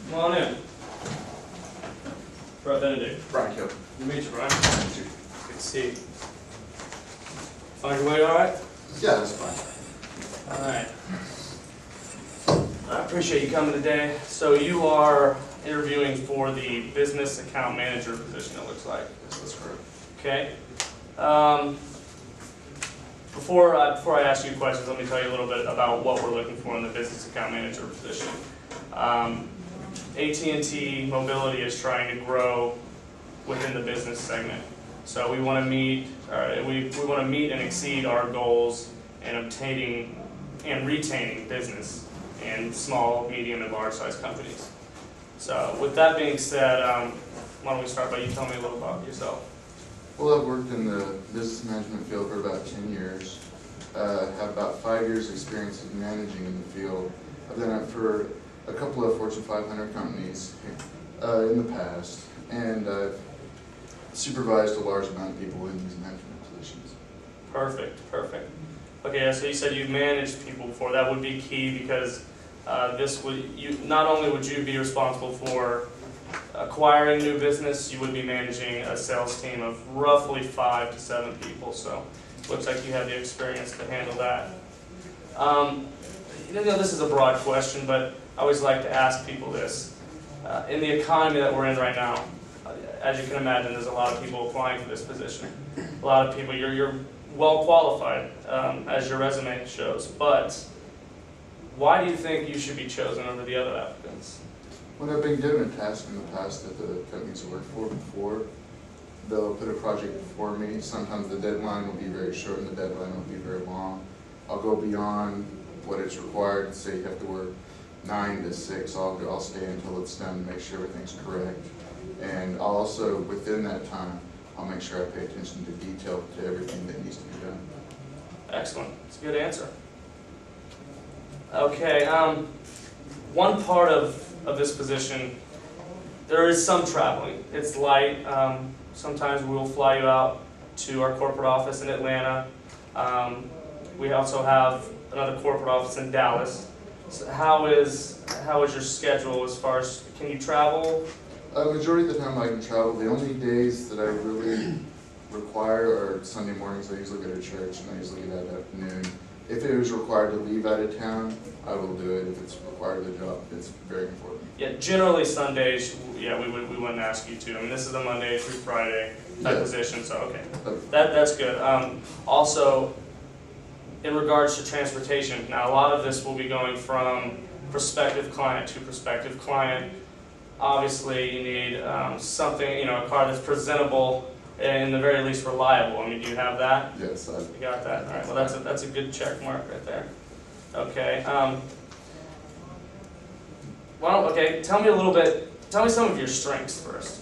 Come on in. Brett Benedict. Brian Kill. Good to meet you, Brian. Good to see you. Find your way all right? Yeah, that's fine. All right. I appreciate you coming today. So you are interviewing for the business account manager position, it looks like. That's correct. Okay. Before I ask you questions, let me tell you a little bit about what we're looking for in the business account manager position. AT&T Mobility is trying to grow within the business segment. So we want to meet, we want to meet and exceed our goals in obtaining and retaining business in small, medium, and large-sized companies. So with that being said, why don't we start by you telling me a little about yourself? Well, I've worked in the business management field for about 10 years. Have about 5 years experience in managing in the field. I've done it for a couple of Fortune 500 companies in the past, and I've supervised a large amount of people in these management positions. Perfect, perfect. Okay, so you said you've managed people before. That would be key because not only would you be responsible for acquiring new business, you would be managing a sales team of roughly 5 to 7 people. So looks like you have the experience to handle that. This is a broad question, but I always like to ask people this. In the economy that we're in right now, as you can imagine, there's a lot of people applying for this position. A lot of people, you're well qualified, as your resume shows, but why do you think you should be chosen over the other applicants? When I've been given a task in the past that the companies I worked for before, they'll put a project before me. Sometimes the deadline will be very short and the deadline will be very long. I'll go beyond what is required. Say you have to work 9 to 6, I'll stay until it's done to make sure everything's correct. And I'll also, within that time, I'll make sure I pay attention to detail to everything that needs to be done. Excellent. That's a good answer. Okay, one part of this position, there is some traveling. It's light. Sometimes we will fly you out to our corporate office in Atlanta. We also have another corporate office in Dallas. So how is your schedule as far as, can you travel? Majority of the time I can travel. The only days that I really require are Sunday mornings. I usually go to church and I usually get out at afternoon. If it was required to leave out of town, I will do it. If it's required of the job, it's very important. Yeah, generally Sundays, yeah, we wouldn't ask you to. I mean, this is a Monday through Friday type position, so okay. That's good. Also, in regards to transportation, now a lot of this will be going from prospective client to prospective client. Obviously, you need something, a car that's presentable and in the very least reliable. I mean, do you have that? Yes, You got that. All right. Well, that's a good check mark right there. Okay. Okay. Tell me some of your strengths first.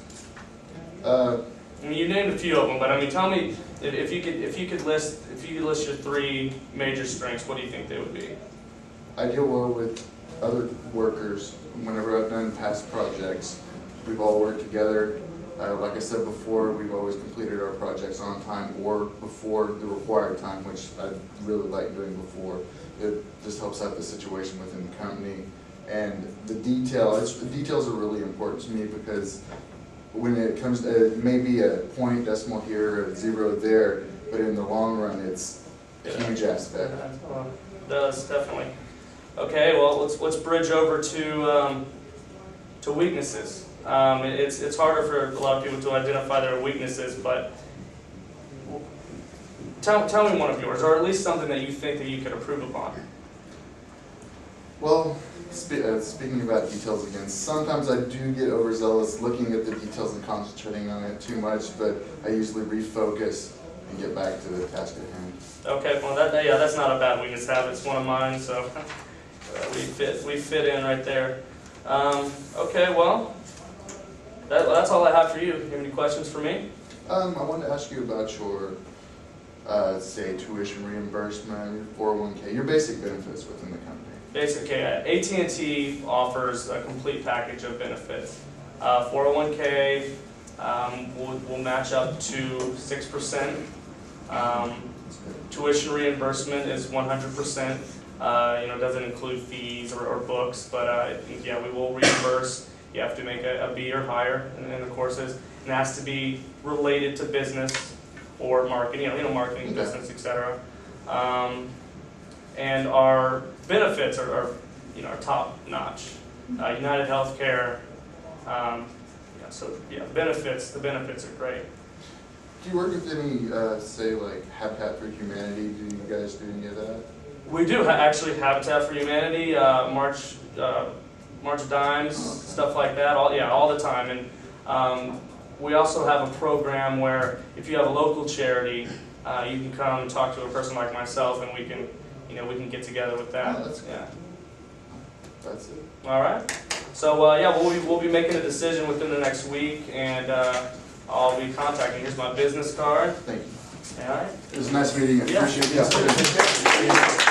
I mean, you named a few of them, but I mean, tell me if you could list your 3 major strengths. What do you think they would be? I deal well with other workers. Whenever I've done past projects, we've all worked together. Like I said before, we've always completed our projects on time or before the required time, which I really like doing before. It just helps out the situation within the company. And the details are really important to me because when it comes to, it may be a point decimal here, a 0 there, but in the long run, it's a huge aspect. It does, definitely. Okay, well, let's bridge over to weaknesses. It's harder for a lot of people to identify their weaknesses, but tell me one of yours, or at least something that you think that you could improve upon. Well, speaking about details again, sometimes I do get overzealous looking at the details and concentrating on it too much, but I usually refocus and get back to the task at hand. Okay, well that's not a bad weakness to have. It's one of mine, so we fit in right there. Okay, well, that's all I have for you. Do you have any questions for me? I wanted to ask you about your, say, tuition reimbursement, 401k, your basic benefits within the company. Basically, AT&T offers a complete package of benefits. 401k will match up to 6%. Tuition reimbursement is 100%. Doesn't include fees or books, but yeah, we will reimburse you have to make a B or higher in the courses, and it has to be related to business or marketing, marketing, business, etc. And our benefits are top notch. United Healthcare. The benefits are great. Do you work with any, say, like Habitat for Humanity? Do you guys do any of that? We do actually Habitat for Humanity, March of Dimes, stuff like that. All the time. And we also have a program where if you have a local charity, you can come and talk to a person like myself, and we can get together with that. Oh, that's good. That's it. All right. So we'll be making a decision within the next week, and I'll be contacting. Here's my business card. Thank you. All right. It was nice meeting you. Yeah. Appreciate it.